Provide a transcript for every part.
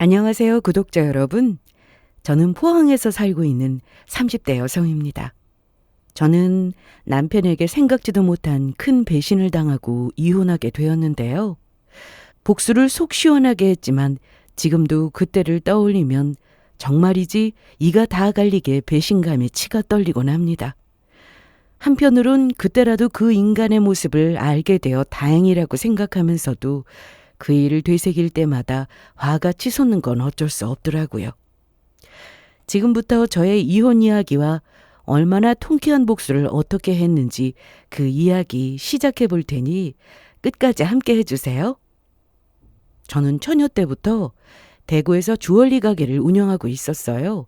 안녕하세요, 구독자 여러분. 저는 포항에서 살고 있는 30대 여성입니다. 저는 남편에게 생각지도 못한 큰 배신을 당하고 이혼하게 되었는데요. 복수를 속 시원하게 했지만 지금도 그때를 떠올리면 정말이지 이가 다 갈리게 배신감에 치가 떨리곤 합니다. 한편으론 그때라도 그 인간의 모습을 알게 되어 다행이라고 생각하면서도 그 일을 되새길 때마다 화가 치솟는 건 어쩔 수 없더라고요. 지금부터 저의 이혼 이야기와 얼마나 통쾌한 복수를 어떻게 했는지 그 이야기 시작해 볼 테니 끝까지 함께 해주세요. 저는 처녀 때부터 대구에서 주얼리 가게를 운영하고 있었어요.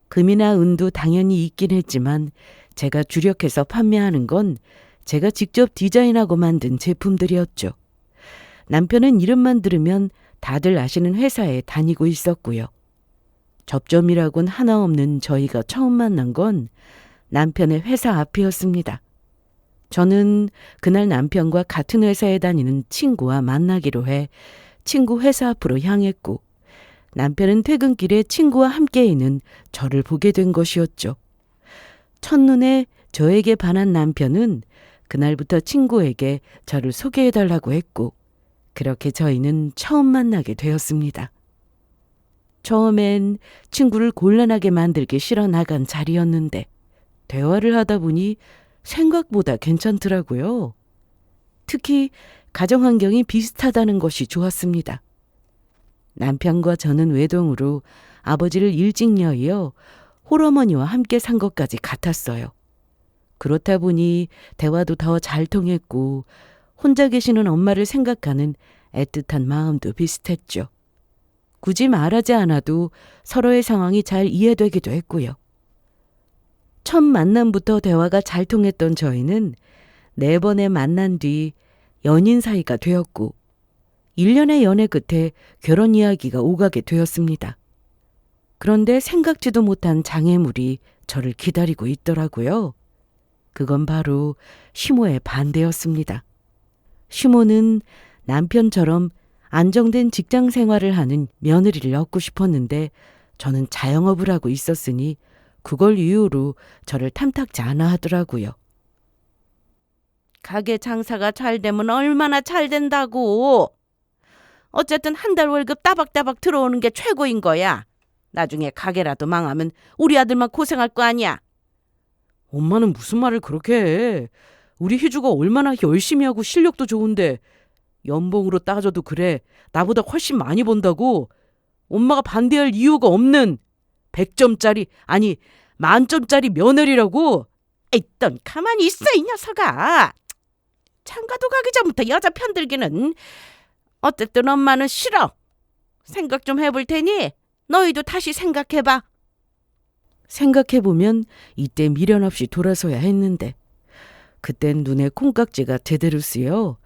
금이나 은도 당연히 있긴 했지만 제가 주력해서 판매하는 건 제가 직접 디자인하고 만든 제품들이었죠. 남편은 이름만 들으면 다들 아시는 회사에 다니고 있었고요. 접점이라곤 하나 없는 저희가 처음 만난 건 남편의 회사 앞이었습니다. 저는 그날 남편과 같은 회사에 다니는 친구와 만나기로 해 친구 회사 앞으로 향했고 남편은 퇴근길에 친구와 함께 있는 저를 보게 된 것이었죠. 첫눈에 저에게 반한 남편은 그날부터 친구에게 저를 소개해달라고 했고 그렇게 저희는 처음 만나게 되었습니다. 처음엔 친구를 곤란하게 만들기 싫어 나간 자리였는데 대화를 하다 보니 생각보다 괜찮더라고요. 특히 가정 환경이 비슷하다는 것이 좋았습니다. 남편과 저는 외동으로 아버지를 일찍 여의어 홀어머니와 함께 산 것까지 같았어요. 그렇다 보니 대화도 더 잘 통했고 혼자 계시는 엄마를 생각하는 애틋한 마음도 비슷했죠. 굳이 말하지 않아도 서로의 상황이 잘 이해되기도 했고요. 첫 만남부터 대화가 잘 통했던 저희는 4번의 만난 뒤 연인 사이가 되었고 1년의 연애 끝에 결혼 이야기가 오가게 되었습니다. 그런데 생각지도 못한 장애물이 저를 기다리고 있더라고요. 그건 바로 시모의 반대였습니다. 시모는 남편처럼 안정된 직장 생활을 하는 며느리를 얻고 싶었는데 저는 자영업을 하고 있었으니 그걸 이유로 저를 탐탁지 않아 하더라고요. 가게 장사가 잘 되면 얼마나 잘 된다고. 어쨌든 한 달 월급 따박따박 들어오는 게 최고인 거야. 나중에 가게라도 망하면 우리 아들만 고생할 거 아니야. 엄마는 무슨 말을 그렇게 해. 우리 희주가 얼마나 열심히 하고 실력도 좋은데 연봉으로 따져도 그래. 나보다 훨씬 많이 번다고. 엄마가 반대할 이유가 없는 100점짜리 아니 만점짜리 며느리라고. 에이, 넌 가만히 있어 이 녀석아. 장가도 가기 전부터 여자 편들기는. 어쨌든 엄마는 싫어. 생각 좀 해볼 테니 너희도 다시 생각해봐. 생각해보면 이때 미련 없이 돌아서야 했는데 그땐 눈에 콩깍지가 제대로 쓰여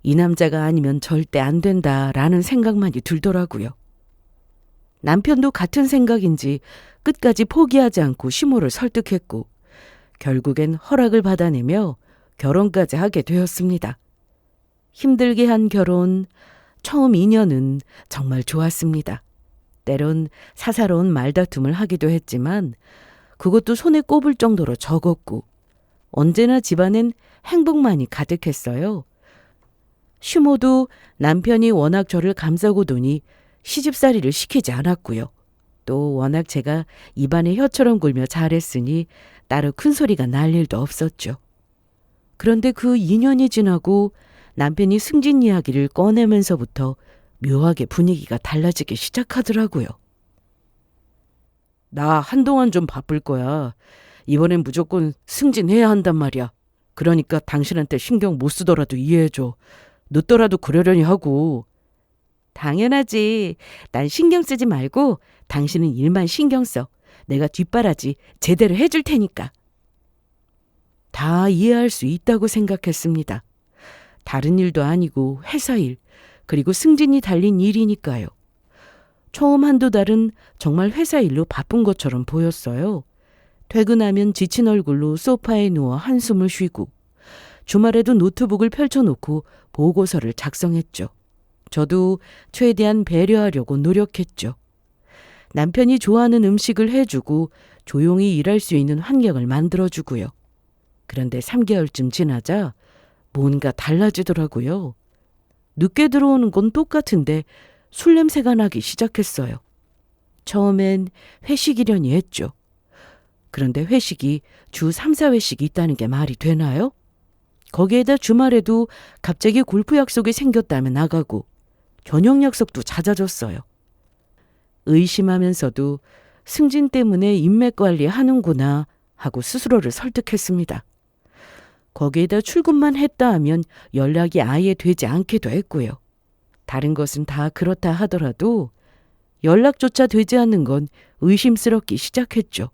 이 남자가 아니면 절대 안 된다라는 생각만이 들더라고요. 남편도 같은 생각인지 끝까지 포기하지 않고 시모를 설득했고 결국엔 허락을 받아내며 결혼까지 하게 되었습니다. 힘들게 한 결혼, 처음 2년은 정말 좋았습니다. 때론 사사로운 말다툼을 하기도 했지만 그것도 손에 꼽을 정도로 적었고 언제나 집안엔 행복만이 가득했어요. 시모도 남편이 워낙 저를 감싸고도니 시집살이를 시키지 않았고요. 또 워낙 제가 입안에 혀처럼 굴며 잘했으니 따로 큰 소리가 날 일도 없었죠. 그런데 그 2년이 지나고 남편이 승진 이야기를 꺼내면서부터 묘하게 분위기가 달라지기 시작하더라고요. 나 한동안 좀 바쁠 거야. 이번엔 무조건 승진해야 한단 말이야. 그러니까 당신한테 신경 못 쓰더라도 이해해줘. 늦더라도 그러려니 하고. 당연하지. 난 신경 쓰지 말고 당신은 일만 신경 써. 내가 뒷바라지 제대로 해줄 테니까. 다 이해할 수 있다고 생각했습니다. 다른 일도 아니고 회사 일, 그리고 승진이 달린 일이니까요. 처음 한두 달은 정말 회사 일로 바쁜 것처럼 보였어요. 퇴근하면 지친 얼굴로 소파에 누워 한숨을 쉬고 주말에도 노트북을 펼쳐놓고 보고서를 작성했죠. 저도 최대한 배려하려고 노력했죠. 남편이 좋아하는 음식을 해주고 조용히 일할 수 있는 환경을 만들어주고요. 그런데 3개월쯤 지나자 뭔가 달라지더라고요. 늦게 들어오는 건 똑같은데 술 냄새가 나기 시작했어요. 처음엔 회식이려니 했죠. 그런데 회식이 주 3, 4회씩 있다는 게 말이 되나요? 거기에다 주말에도 갑자기 골프 약속이 생겼다면 나가고 저녁 약속도 잦아졌어요. 의심하면서도 승진 때문에 인맥 관리하는구나 하고 스스로를 설득했습니다. 거기에다 출근만 했다 하면 연락이 아예 되지 않기도 했고요. 다른 것은 다 그렇다 하더라도 연락조차 되지 않는 건 의심스럽기 시작했죠.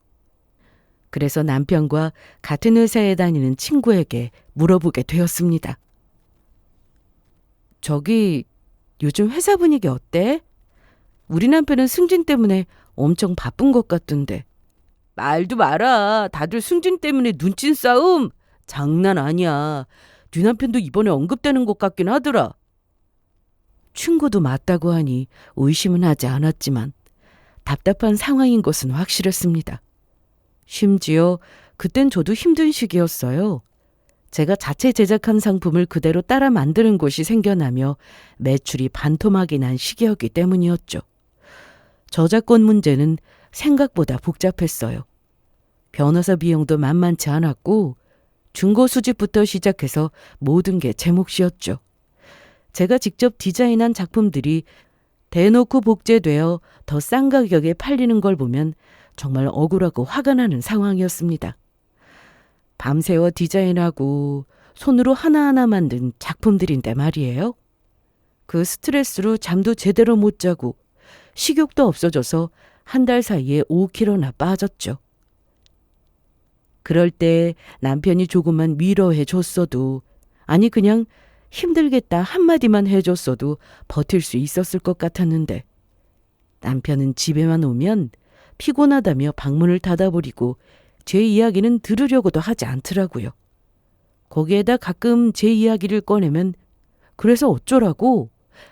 그래서 남편과 같은 회사에 다니는 친구에게 물어보게 되었습니다. 저기 요즘 회사 분위기 어때? 우리 남편은 승진 때문에 엄청 바쁜 것 같던데. 말도 마라. 다들 승진 때문에 눈찐 싸움? 장난 아니야. 네 남편도 이번에 언급되는 것 같긴 하더라. 친구도 맞다고 하니 의심은 하지 않았지만 답답한 상황인 것은 확실했습니다. 심지어 그땐 저도 힘든 시기였어요. 제가 자체 제작한 상품을 그대로 따라 만드는 곳이 생겨나며 매출이 반토막이 난 시기였기 때문이었죠. 저작권 문제는 생각보다 복잡했어요. 변호사 비용도 만만치 않았고 중고 수집부터 시작해서 모든 게 제 몫이었죠. 제가 직접 디자인한 작품들이 대놓고 복제되어 더 싼 가격에 팔리는 걸 보면 정말 억울하고 화가 나는 상황이었습니다. 밤새워 디자인하고 손으로 하나하나 만든 작품들인데 말이에요. 그 스트레스로 잠도 제대로 못 자고 식욕도 없어져서 한 달 사이에 5kg나 빠졌죠. 그럴 때 남편이 조금만 위로해 줬어도, 아니 그냥 힘들겠다 한마디만 해줬어도 버틸 수 있었을 것 같았는데 남편은 집에만 오면 피곤하다며 방문을 닫아버리고 제 이야기는 들으려고도 하지 않더라고요. 거기에다 가끔 제 이야기를 꺼내면 그래서 어쩌라고?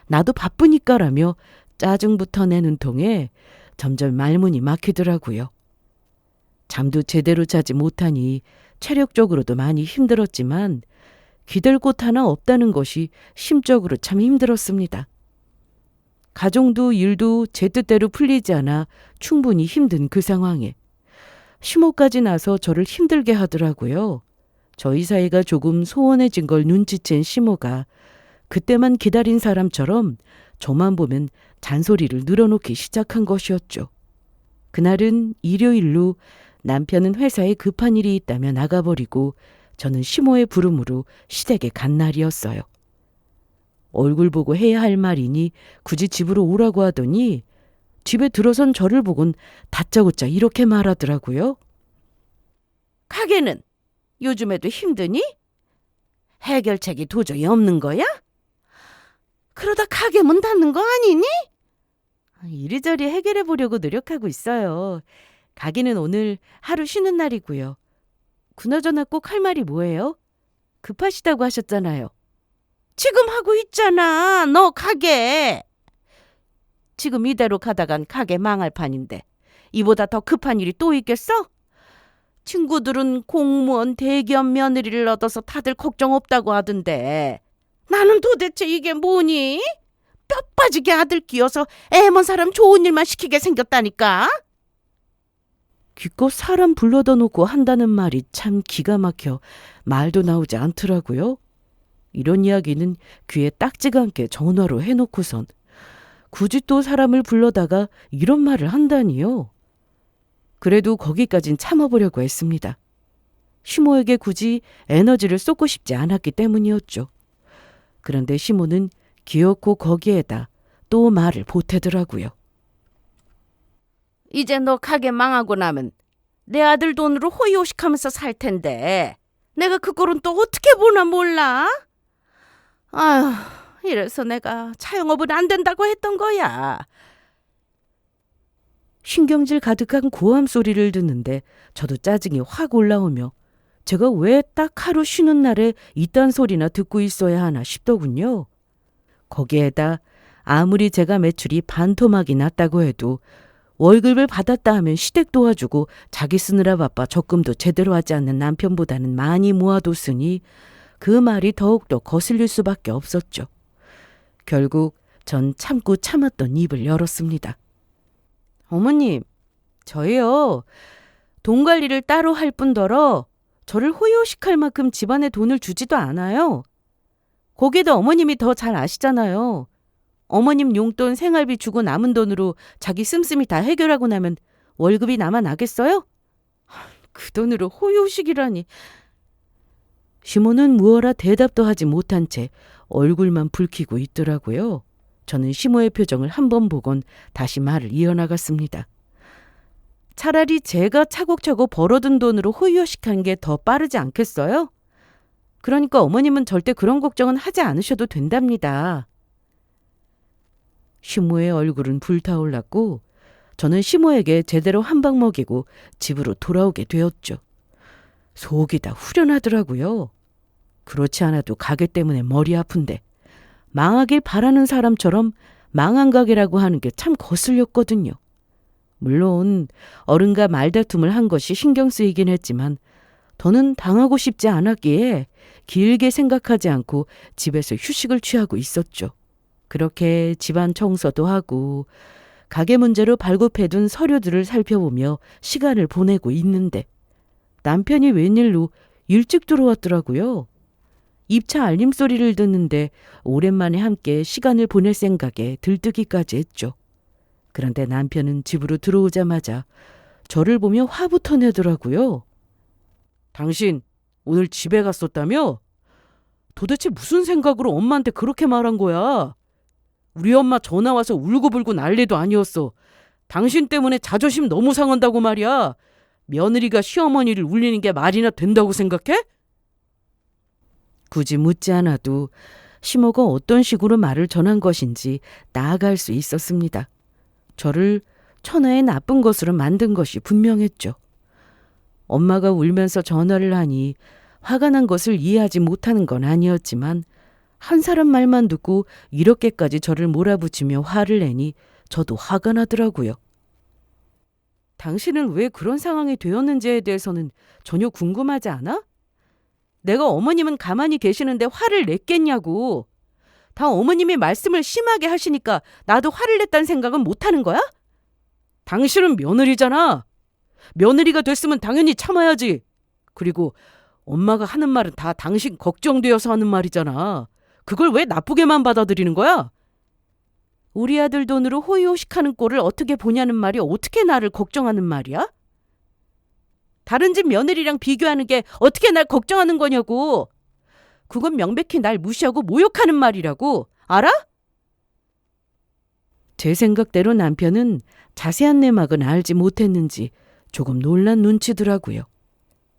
나도 바쁘니까라며 짜증부터 내는 통에 점점 말문이 막히더라고요. 잠도 제대로 자지 못하니 체력적으로도 많이 힘들었지만 기댈 곳 하나 없다는 것이 심적으로 참 힘들었습니다. 가정도 일도 제 뜻대로 풀리지 않아 충분히 힘든 그 상황에 시모까지 나서 저를 힘들게 하더라고요. 저희 사이가 조금 소원해진 걸 눈치챈 시모가 그때만 기다린 사람처럼 저만 보면 잔소리를 늘어놓기 시작한 것이었죠. 그날은 일요일로 남편은 회사에 급한 일이 있다며 나가버리고 저는 시모의 부름으로 시댁에 간 날이었어요. 얼굴 보고 해야 할 말이니 굳이 집으로 오라고 하더니 집에 들어선 저를 보곤 다짜고짜 이렇게 말하더라고요. 가게는 요즘에도 힘드니? 해결책이 도저히 없는 거야? 그러다 가게 문 닫는 거 아니니? 이리저리 해결해 보려고 노력하고 있어요. 가게는 오늘 하루 쉬는 날이고요. 그나저나 꼭 할 말이 뭐예요? 급하시다고 하셨잖아요. 지금 하고 있잖아. 너 가게. 지금 이대로 가다간 가게 망할 판인데 이보다 더 급한 일이 또 있겠어? 친구들은 공무원 대기업 며느리를 얻어서 다들 걱정 없다고 하던데 나는 도대체 이게 뭐니? 뼈 빠지게 아들 끼워서 애먼 사람 좋은 일만 시키게 생겼다니까. 기껏 사람 불러다 놓고 한다는 말이 참 기가 막혀 말도 나오지 않더라고요. 이런 이야기는 귀에 딱지가 않게 전화로 해놓고선 굳이 또 사람을 불러다가 이런 말을 한다니요. 그래도 거기까진 참아보려고 했습니다. 시모에게 굳이 에너지를 쏟고 싶지 않았기 때문이었죠. 그런데 시모는 기어코 거기에다 또 말을 보태더라고요. 이제 너 가게 망하고 나면 내 아들 돈으로 호의호식하면서 살 텐데 내가 그거는 또 어떻게 보나 몰라? 아휴, 이래서 내가 차영업은 안 된다고 했던 거야. 신경질 가득한 고함 소리를 듣는데 저도 짜증이 확 올라오며 제가 왜 딱 하루 쉬는 날에 이딴 소리나 듣고 있어야 하나 싶더군요. 거기에다 아무리 제가 매출이 반토막이 났다고 해도 월급을 받았다 하면 시댁 도와주고 자기 쓰느라 바빠 적금도 제대로 하지 않는 남편보다는 많이 모아뒀으니 그 말이 더욱더 거슬릴 수밖에 없었죠. 결국 전 참고 참았던 입을 열었습니다. 어머님, 저예요. 돈 관리를 따로 할 뿐더러 저를 호요식할 만큼 집안에 돈을 주지도 않아요. 거기에다 어머님이 더 잘 아시잖아요. 어머님 용돈 생활비 주고 남은 돈으로 자기 씀씀이 다 해결하고 나면 월급이 남아나겠어요? 그 돈으로 호요식이라니. 시모는 무어라 대답도 하지 못한 채 얼굴만 붉히고 있더라고요. 저는 시모의 표정을 한 번 보곤 다시 말을 이어나갔습니다. 차라리 제가 차곡차곡 벌어둔 돈으로 호요식하는 게 더 빠르지 않겠어요? 그러니까 어머님은 절대 그런 걱정은 하지 않으셔도 된답니다. 시모의 얼굴은 불타올랐고 저는 시모에게 제대로 한 방 먹이고 집으로 돌아오게 되었죠. 속이 다 후련하더라고요. 그렇지 않아도 가게 때문에 머리 아픈데 망하길 바라는 사람처럼 망한 가게라고 하는 게 참 거슬렸거든요. 물론 어른과 말다툼을 한 것이 신경 쓰이긴 했지만 더는 당하고 싶지 않았기에 길게 생각하지 않고 집에서 휴식을 취하고 있었죠. 그렇게 집안 청소도 하고 가게 문제로 발급해둔 서류들을 살펴보며 시간을 보내고 있는데 남편이 웬일로 일찍 들어왔더라고요. 입차 알림 소리를 듣는데 오랜만에 함께 시간을 보낼 생각에 들뜨기까지 했죠. 그런데 남편은 집으로 들어오자마자 저를 보며 화부터 내더라고요. 당신 오늘 집에 갔었다며? 도대체 무슨 생각으로 엄마한테 그렇게 말한 거야? 우리 엄마 전화 와서 울고불고 난리도 아니었어. 당신 때문에 자존심 너무 상한다고 말이야. 며느리가 시어머니를 울리는 게 말이나 된다고 생각해? 굳이 묻지 않아도 시모가 어떤 식으로 말을 전한 것인지 나아갈 수 있었습니다. 저를 천하의 나쁜 것으로 만든 것이 분명했죠. 엄마가 울면서 전화를 하니 화가 난 것을 이해하지 못하는 건 아니었지만 한 사람 말만 듣고 이렇게까지 저를 몰아붙이며 화를 내니 저도 화가 나더라고요. 당신은 왜 그런 상황이 되었는지에 대해서는 전혀 궁금하지 않아? 내가 어머님은 가만히 계시는데 화를 냈겠냐고. 다 어머님이 말씀을 심하게 하시니까 나도 화를 냈다는 생각은 못하는 거야? 당신은 며느리잖아. 며느리가 됐으면 당연히 참아야지. 그리고 엄마가 하는 말은 다 당신 걱정되어서 하는 말이잖아. 그걸 왜 나쁘게만 받아들이는 거야? 우리 아들 돈으로 호의호식하는 꼴을 어떻게 보냐는 말이 어떻게 나를 걱정하는 말이야? 다른 집 며느리랑 비교하는 게 어떻게 날 걱정하는 거냐고. 그건 명백히 날 무시하고 모욕하는 말이라고. 알아? 제 생각대로 남편은 자세한 내막은 알지 못했는지 조금 놀란 눈치더라고요.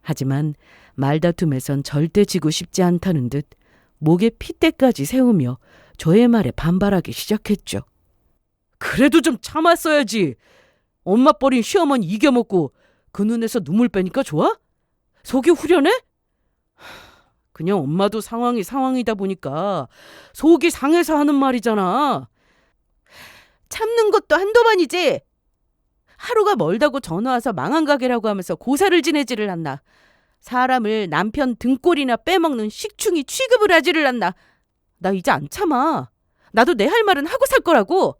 하지만 말다툼에선 절대 지고 싶지 않다는 듯 목에 핏대까지 세우며 저의 말에 반발하기 시작했죠. 그래도 좀 참았어야지. 엄마 버린 시어머니 이겨먹고 그 눈에서 눈물 빼니까 좋아? 속이 후련해? 그냥 엄마도 상황이 상황이다 보니까 속이 상해서 하는 말이잖아. 참는 것도 한두 번이지. 하루가 멀다고 전화와서 망한 가게라고 하면서 고사를 지내지를 않나. 사람을 남편 등골이나 빼먹는 식충이 취급을 하지를 않나. 나 이제 안 참아. 나도 내 할 말은 하고 살 거라고.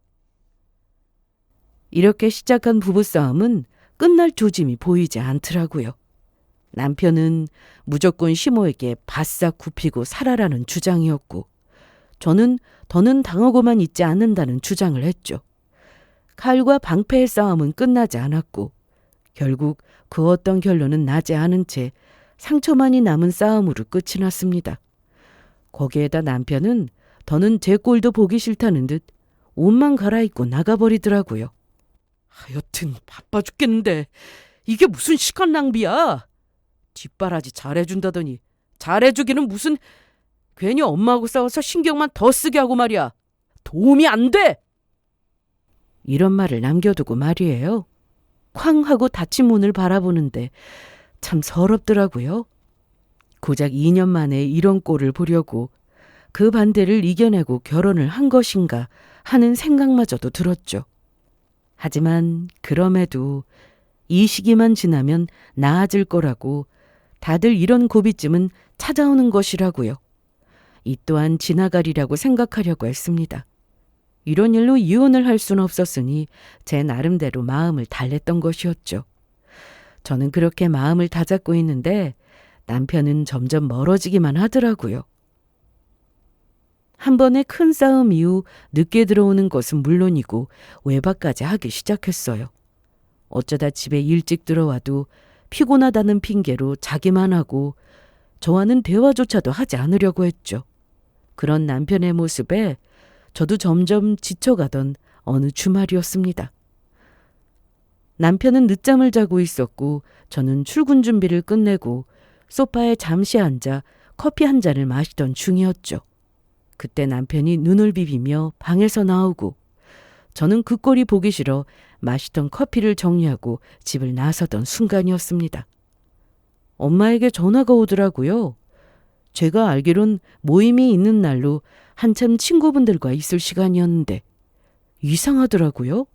이렇게 시작한 부부싸움은 끝날 조짐이 보이지 않더라고요. 남편은 무조건 시모에게 바싹 굽히고 살아라는 주장이었고 저는 더는 당하고만 있지 않는다는 주장을 했죠. 칼과 방패의 싸움은 끝나지 않았고 결국 그 어떤 결론은 나지 않은 채 상처만이 남은 싸움으로 끝이 났습니다. 거기에다 남편은 더는 제 꼴도 보기 싫다는 듯 옷만 갈아입고 나가버리더라고요. 하여튼 바빠 죽겠는데 이게 무슨 시간 낭비야. 뒷바라지 잘해준다더니 잘해주기는 무슨. 괜히 엄마하고 싸워서 신경만 더 쓰게 하고 말이야. 도움이 안 돼. 이런 말을 남겨두고 말이에요. 쾅 하고 닫힌 문을 바라보는데 참 서럽더라고요. 고작 2년 만에 이런 꼴을 보려고 그 반대를 이겨내고 결혼을 한 것인가 하는 생각마저도 들었죠. 하지만 그럼에도 이 시기만 지나면 나아질 거라고, 다들 이런 고비쯤은 찾아오는 것이라고요. 이 또한 지나가리라고 생각하려고 했습니다. 이런 일로 이혼을 할 수는 없었으니 제 나름대로 마음을 달랬던 것이었죠. 저는 그렇게 마음을 다잡고 있는데 남편은 점점 멀어지기만 하더라고요. 한 번의 큰 싸움 이후 늦게 들어오는 것은 물론이고 외박까지 하기 시작했어요. 어쩌다 집에 일찍 들어와도 피곤하다는 핑계로 자기만 하고 저와는 대화조차도 하지 않으려고 했죠. 그런 남편의 모습에 저도 점점 지쳐가던 어느 주말이었습니다. 남편은 늦잠을 자고 있었고 저는 출근 준비를 끝내고 소파에 잠시 앉아 커피 한 잔을 마시던 중이었죠. 그때 남편이 눈을 비비며 방에서 나오고 저는 그 꼴이 보기 싫어 마시던 커피를 정리하고 집을 나서던 순간이었습니다. 엄마에게 전화가 오더라고요. 제가 알기론 모임이 있는 날로 한참 친구분들과 있을 시간이었는데 이상하더라고요.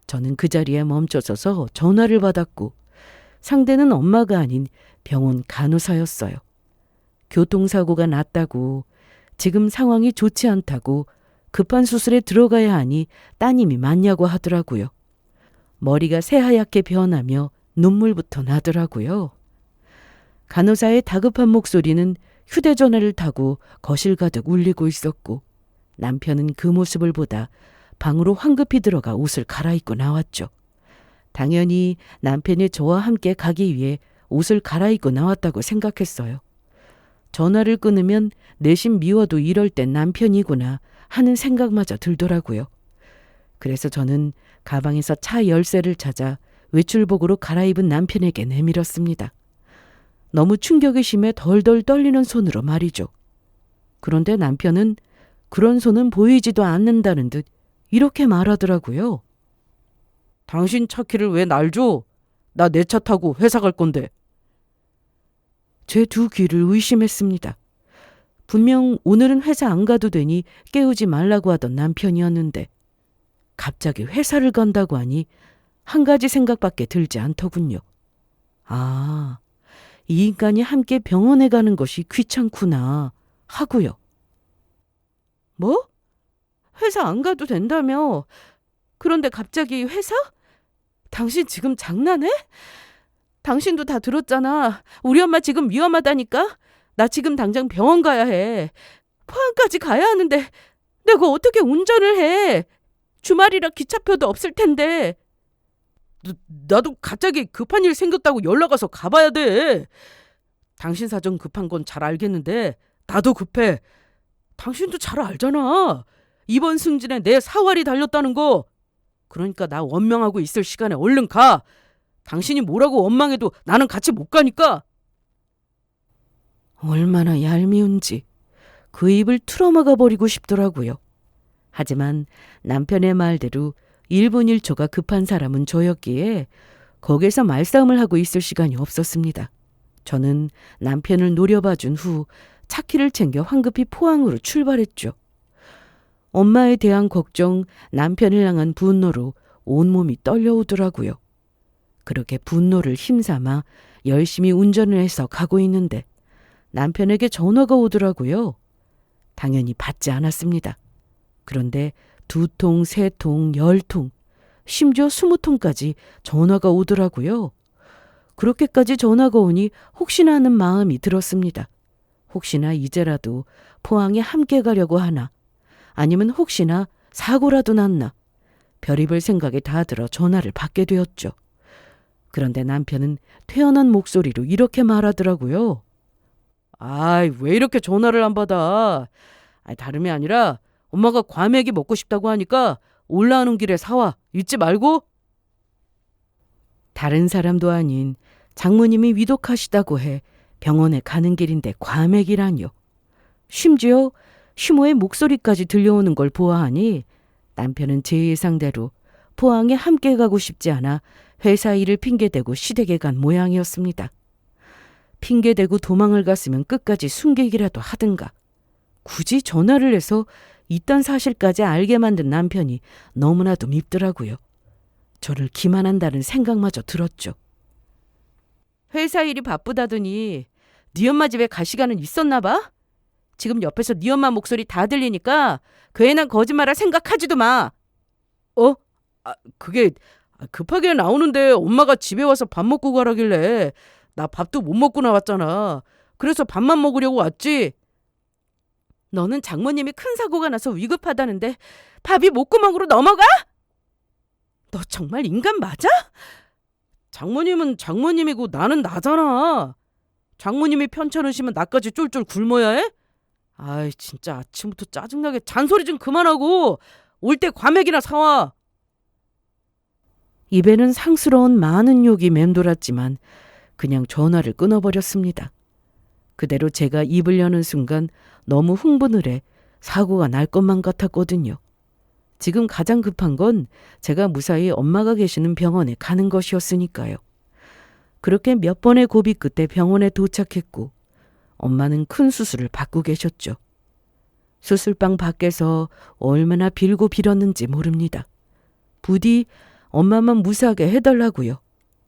저는 그 자리에 멈춰서서 전화를 받았고 상대는 엄마가 아닌 병원 간호사였어요. 교통사고가 났다고, 지금 상황이 좋지 않다고, 급한 수술에 들어가야 하니 따님이 맞냐고 하더라고요. 머리가 새하얗게 변하며 눈물부터 나더라고요. 간호사의 다급한 목소리는 휴대전화를 타고 거실 가득 울리고 있었고 남편은 그 모습을 보다 방으로 황급히 들어가 옷을 갈아입고 나왔죠. 당연히 남편이 저와 함께 가기 위해 옷을 갈아입고 나왔다고 생각했어요. 전화를 끊으면 내심 미워도 이럴 땐 남편이구나 하는 생각마저 들더라고요. 그래서 저는 가방에서 차 열쇠를 찾아 외출복으로 갈아입은 남편에게 내밀었습니다. 너무 충격이 심해 덜덜 떨리는 손으로 말이죠. 그런데 남편은 그런 손은 보이지도 않는다는 듯 이렇게 말하더라고요. 당신 차 키를 왜 날 줘? 나 내 차 타고 회사 갈 건데. 제 두 귀를 의심했습니다. 분명 오늘은 회사 안 가도 되니 깨우지 말라고 하던 남편이었는데 갑자기 회사를 간다고 하니 한 가지 생각밖에 들지 않더군요. 아, 이 인간이 함께 병원에 가는 것이 귀찮구나 하고요. 뭐? 회사 안 가도 된다며? 그런데 갑자기 회사? 당신 지금 장난해? 당신도 다 들었잖아. 우리 엄마 지금 위험하다니까? 나 지금 당장 병원 가야 해. 포항까지 가야 하는데 내가 어떻게 운전을 해? 주말이라 기차표도 없을 텐데. 나도 갑자기 급한 일 생겼다고 연락 와서 가봐야 돼. 당신 사정 급한 건 잘 알겠는데 나도 급해. 당신도 잘 알잖아. 이번 승진에 내 사활이 달렸다는 거. 그러니까 나 원망하고 있을 시간에 얼른 가. 당신이 뭐라고 원망해도 나는 같이 못 가니까. 얼마나 얄미운지 그 입을 틀어막아 버리고 싶더라고요. 하지만 남편의 말대로 1분 1초가 급한 사람은 저였기에 거기서 말싸움을 하고 있을 시간이 없었습니다. 저는 남편을 노려봐준 후 차키를 챙겨 황급히 포항으로 출발했죠. 엄마에 대한 걱정, 남편을 향한 분노로 온몸이 떨려오더라고요. 그렇게 분노를 힘삼아 열심히 운전을 해서 가고 있는데 남편에게 전화가 오더라고요. 당연히 받지 않았습니다. 그런데 2통, 3통, 10통, 심지어 20통까지 전화가 오더라고요. 그렇게까지 전화가 오니 혹시나 하는 마음이 들었습니다. 혹시나 이제라도 포항에 함께 가려고 하나, 아니면 혹시나 사고라도 났나, 별의별 생각이 다 들어 전화를 받게 되었죠. 그런데 남편은 태연한 목소리로 이렇게 말하더라고요. 아이, 왜 이렇게 전화를 안 받아? 다름이 아니라 엄마가 과메기 먹고 싶다고 하니까 올라오는 길에 사와. 잊지 말고. 다른 사람도 아닌 장모님이 위독하시다고 해 병원에 가는 길인데 과메기라뇨. 심지어 시모의 목소리까지 들려오는 걸 보아하니 남편은 제 예상대로 포항에 함께 가고 싶지 않아 회사 일을 핑계대고 시댁에 간 모양이었습니다. 핑계대고 도망을 갔으면 끝까지 숨기기라도 하든가. 굳이 전화를 해서 이딴 사실까지 알게 만든 남편이 너무나도 밉더라고요. 저를 기만한다는 생각마저 들었죠. 회사 일이 바쁘다더니 네 엄마 집에 갈 시간은 있었나 봐? 지금 옆에서 네 엄마 목소리 다 들리니까 괜한 거짓말할 생각하지도 마. 그게 급하게 나오는데 엄마가 집에 와서 밥 먹고 가라길래 나 밥도 못 먹고 나왔잖아. 그래서 밥만 먹으려고 왔지. 너는 장모님이 큰 사고가 나서 위급하다는데 밥이 목구멍으로 넘어가? 너 정말 인간 맞아? 장모님은 장모님이고 나는 나잖아. 장모님이 편찮으시면 나까지 쫄쫄 굶어야 해? 아이 진짜 아침부터 짜증나게 잔소리 좀 그만하고 올 때 과메기나 사와. 입에는 상스러운 많은 욕이 맴돌았지만 그냥 전화를 끊어버렸습니다. 그대로 제가 입을 여는 순간 너무 흥분을 해 사고가 날 것만 같았거든요. 지금 가장 급한 건 제가 무사히 엄마가 계시는 병원에 가는 것이었으니까요. 그렇게 몇 번의 고비 끝에 병원에 도착했고 엄마는 큰 수술을 받고 계셨죠. 수술방 밖에서 얼마나 빌고 빌었는지 모릅니다. 부디 엄마만 무사하게 해달라고요.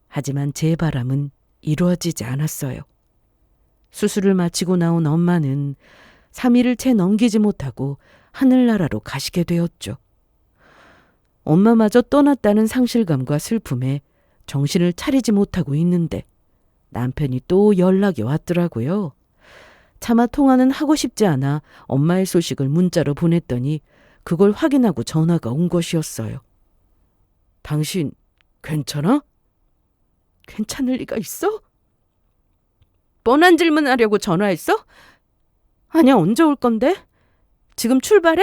하지만 제 바람은 이루어지지 않았어요. 수술을 마치고 나온 엄마는 3일을 채 넘기지 못하고 하늘나라로 가시게 되었죠. 엄마마저 떠났다는 상실감과 슬픔에 정신을 차리지 못하고 있는데 남편이 또 연락이 왔더라고요. 차마 통화는 하고 싶지 않아 엄마의 소식을 문자로 보냈더니 그걸 확인하고 전화가 온 것이었어요. 당신 괜찮아? 괜찮을 리가 있어? 뻔한 질문하려고 전화했어? 아니야, 언제 올 건데? 지금 출발해?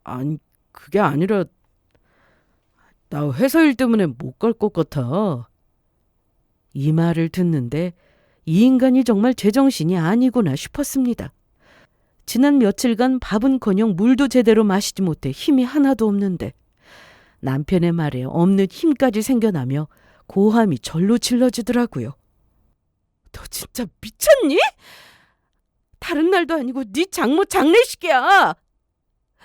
아니 그게 아니라 나 회사 일 때문에 못 갈 것 같아. 이 말을 듣는데 이 인간이 정말 제정신이 아니구나 싶었습니다. 지난 며칠간 밥은커녕 물도 제대로 마시지 못해 힘이 하나도 없는데 남편의 말에 없는 힘까지 생겨나며 고함이 절로 질러지더라고요. 너 진짜 미쳤니? 다른 날도 아니고 네 장모 장례식이야.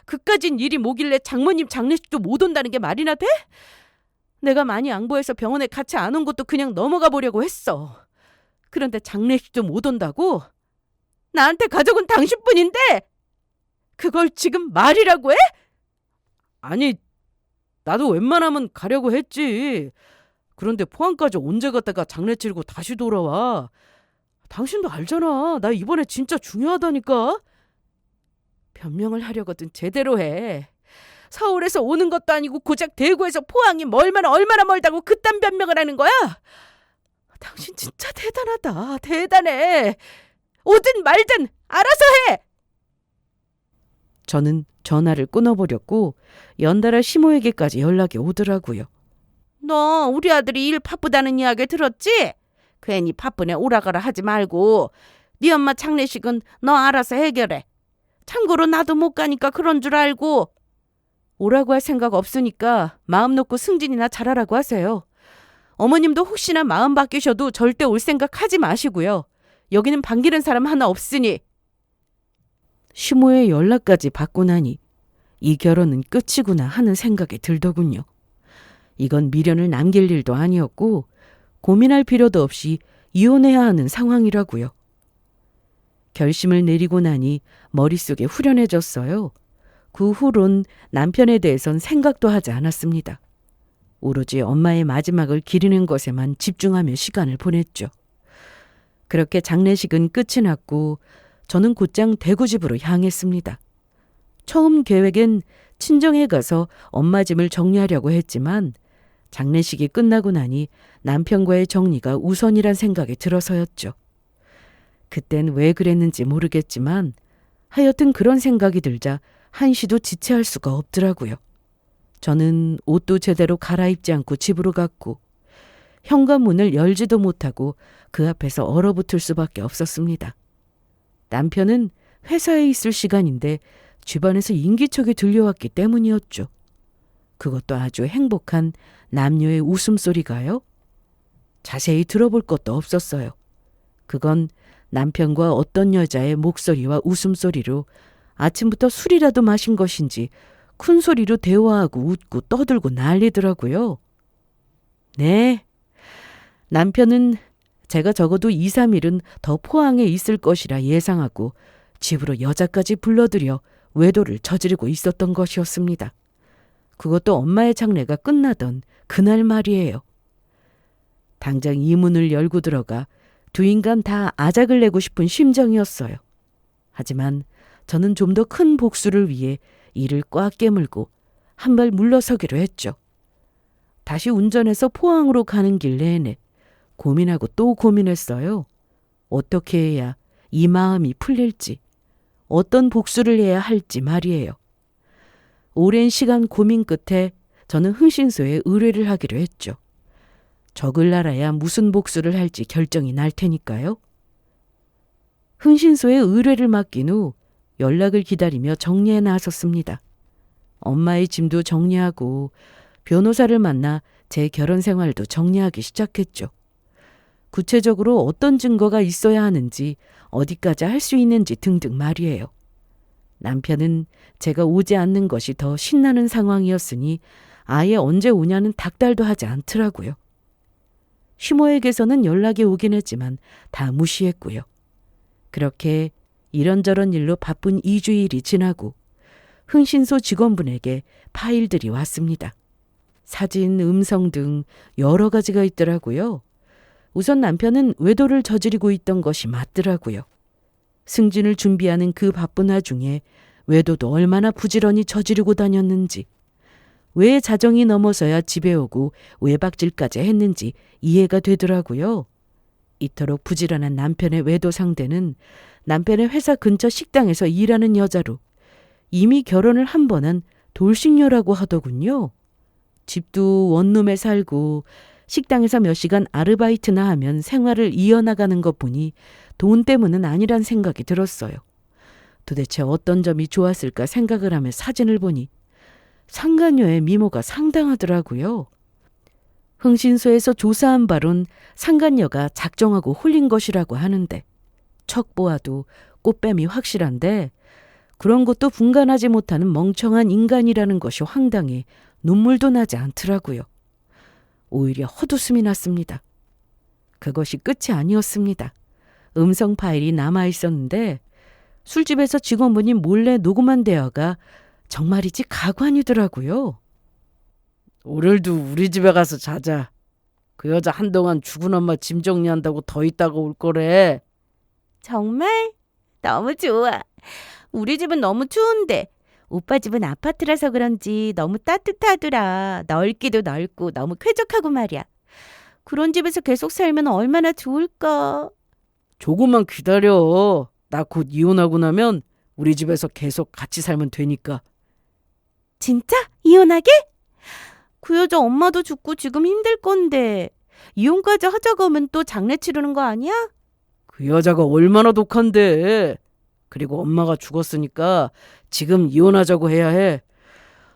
그까진 일이 뭐길래 장모님 장례식도 못 온다는 게 말이나 돼? 내가 많이 양보해서 병원에 같이 안 온 것도 그냥 넘어가 보려고 했어. 그런데 장례식도 못 온다고? 나한테 가족은 당신뿐인데 그걸 지금 말이라고 해? 아니 나도 웬만하면 가려고 했지. 그런데 포항까지 언제 갔다가 장례 치르고 다시 돌아와. 당신도 알잖아. 나 이번에 진짜 중요하다니까. 변명을 하려거든 제대로 해. 서울에서 오는 것도 아니고 고작 대구에서 포항이 얼마나 멀다고 그딴 변명을 하는 거야? 당신 진짜 대단하다. 대단해. 오든 말든 알아서 해. 저는 전화를 끊어버렸고 연달아 시모에게까지 연락이 오더라고요. 너 우리 아들이 일 바쁘다는 이야기 들었지? 괜히 바쁘네 오라가라 하지 말고 네 엄마 장례식은 너 알아서 해결해. 참고로 나도 못 가니까 그런 줄 알고. 오라고 할 생각 없으니까 마음 놓고 승진이나 잘하라고 하세요. 어머님도 혹시나 마음 바뀌셔도 절대 올 생각 하지 마시고요. 여기는 반기는 사람 하나 없으니. 시모의 연락까지 받고 나니 이 결혼은 끝이구나 하는 생각이 들더군요. 이건 미련을 남길 일도 아니었고 고민할 필요도 없이 이혼해야 하는 상황이라고요. 결심을 내리고 나니 머릿속에 후련해졌어요. 그 후론 남편에 대해선 생각도 하지 않았습니다. 오로지 엄마의 마지막을 기리는 것에만 집중하며 시간을 보냈죠. 그렇게 장례식은 끝이 났고 저는 곧장 대구 집으로 향했습니다. 처음 계획엔 친정에 가서 엄마 짐을 정리하려고 했지만 장례식이 끝나고 나니 남편과의 정리가 우선이란 생각이 들어서였죠. 그땐 왜 그랬는지 모르겠지만 하여튼 그런 생각이 들자 한시도 지체할 수가 없더라고요. 저는 옷도 제대로 갈아입지 않고 집으로 갔고 현관문을 열지도 못하고 그 앞에서 얼어붙을 수밖에 없었습니다. 남편은 회사에 있을 시간인데 집안에서 인기척이 들려왔기 때문이었죠. 그것도 아주 행복한 남녀의 웃음소리가요. 자세히 들어볼 것도 없었어요. 그건 남편과 어떤 여자의 목소리와 웃음소리로 아침부터 술이라도 마신 것인지 큰 소리로 대화하고 웃고 떠들고 난리더라고요. 네, 남편은 제가 적어도 2, 3일은 더 포항에 있을 것이라 예상하고 집으로 여자까지 불러들여 외도를 저지르고 있었던 것이었습니다. 그것도 엄마의 장례가 끝나던 그날 말이에요. 당장 이 문을 열고 들어가 두 인간 다 아작을 내고 싶은 심정이었어요. 하지만 저는 좀 더 큰 복수를 위해 이를 꽉 깨물고 한 발 물러서기로 했죠. 다시 운전해서 포항으로 가는 길 내내 고민하고 또 고민했어요. 어떻게 해야 이 마음이 풀릴지, 어떤 복수를 해야 할지 말이에요. 오랜 시간 고민 끝에 저는 흥신소에 의뢰를 하기로 했죠. 적을 알아야 무슨 복수를 할지 결정이 날 테니까요. 흥신소에 의뢰를 맡긴 후 연락을 기다리며 정리에 나섰습니다. 엄마의 짐도 정리하고 변호사를 만나 제 결혼 생활도 정리하기 시작했죠. 구체적으로 어떤 증거가 있어야 하는지, 어디까지 할 수 있는지 등등 말이에요. 남편은 제가 오지 않는 것이 더 신나는 상황이었으니 아예 언제 오냐는 닥달도 하지 않더라고요. 시모에게서는 연락이 오긴 했지만 다 무시했고요. 그렇게 이런저런 일로 바쁜 2주일이 지나고 흥신소 직원분에게 파일들이 왔습니다. 사진, 음성 등 여러 가지가 있더라고요. 우선 남편은 외도를 저지르고 있던 것이 맞더라고요. 승진을 준비하는 그 바쁜 와중에 외도도 얼마나 부지런히 저지르고 다녔는지, 왜 자정이 넘어서야 집에 오고 외박질까지 했는지 이해가 되더라고요. 이토록 부지런한 남편의 외도 상대는 남편의 회사 근처 식당에서 일하는 여자로 이미 결혼을 한 번 한 돌싱녀라고 하더군요. 집도 원룸에 살고 식당에서 몇 시간 아르바이트나 하면 생활을 이어나가는 것 보니 돈 때문은 아니란 생각이 들었어요. 도대체 어떤 점이 좋았을까 생각을 하며 사진을 보니 상간녀의 미모가 상당하더라고요. 흥신소에서 조사한 바론 상간녀가 작정하고 홀린 것이라고 하는데 척 보아도 꽃뱀이 확실한데 그런 것도 분간하지 못하는 멍청한 인간이라는 것이 황당해 눈물도 나지 않더라고요. 오히려 헛웃음이 났습니다. 그것이 끝이 아니었습니다. 음성 파일이 남아 있었는데 술집에서 직원분이 몰래 녹음한 대화가 정말이지 가관이더라고요. 오늘도 우리 집에 가서 자자. 그 여자 한동안 죽은 엄마 짐 정리한다고 더 있다가 올 거래. 정말? 너무 좋아. 우리 집은 너무 추운데 오빠 집은 아파트라서 그런지 너무 따뜻하더라. 넓기도 넓고 너무 쾌적하고 말이야. 그런 집에서 계속 살면 얼마나 좋을까. 조금만 기다려. 나 곧 이혼하고 나면 우리 집에서 계속 같이 살면 되니까. 진짜? 이혼하게? 그 여자 엄마도 죽고 지금 힘들 건데 이혼까지 하자고 하면 또 장례 치르는 거 아니야? 그 여자가 얼마나 독한데. 그리고 엄마가 죽었으니까 지금 이혼하자고 해야 해.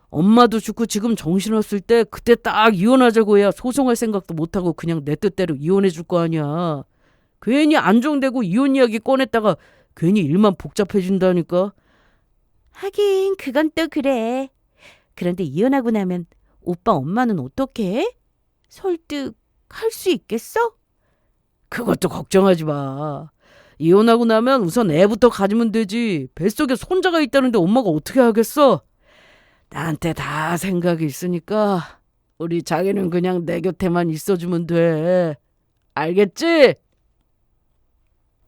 엄마도 죽고 지금 정신없을 때 그때 딱 이혼하자고 해야 소송할 생각도 못하고 그냥 내 뜻대로 이혼해 줄 거 아니야. 괜히 안정되고 이혼 이야기 꺼냈다가 괜히 일만 복잡해진다니까. 하긴 그건 또 그래. 그런데 이혼하고 나면 오빠 엄마는 어떻게 해? 설득할 수 있겠어? 그것도 걱정하지 마. 이혼하고 나면 우선 애부터 가지면 되지. 뱃속에 손자가 있다는데 엄마가 어떻게 하겠어? 나한테 다 생각이 있으니까 우리 자기는 그냥 내 곁에만 있어주면 돼. 알겠지?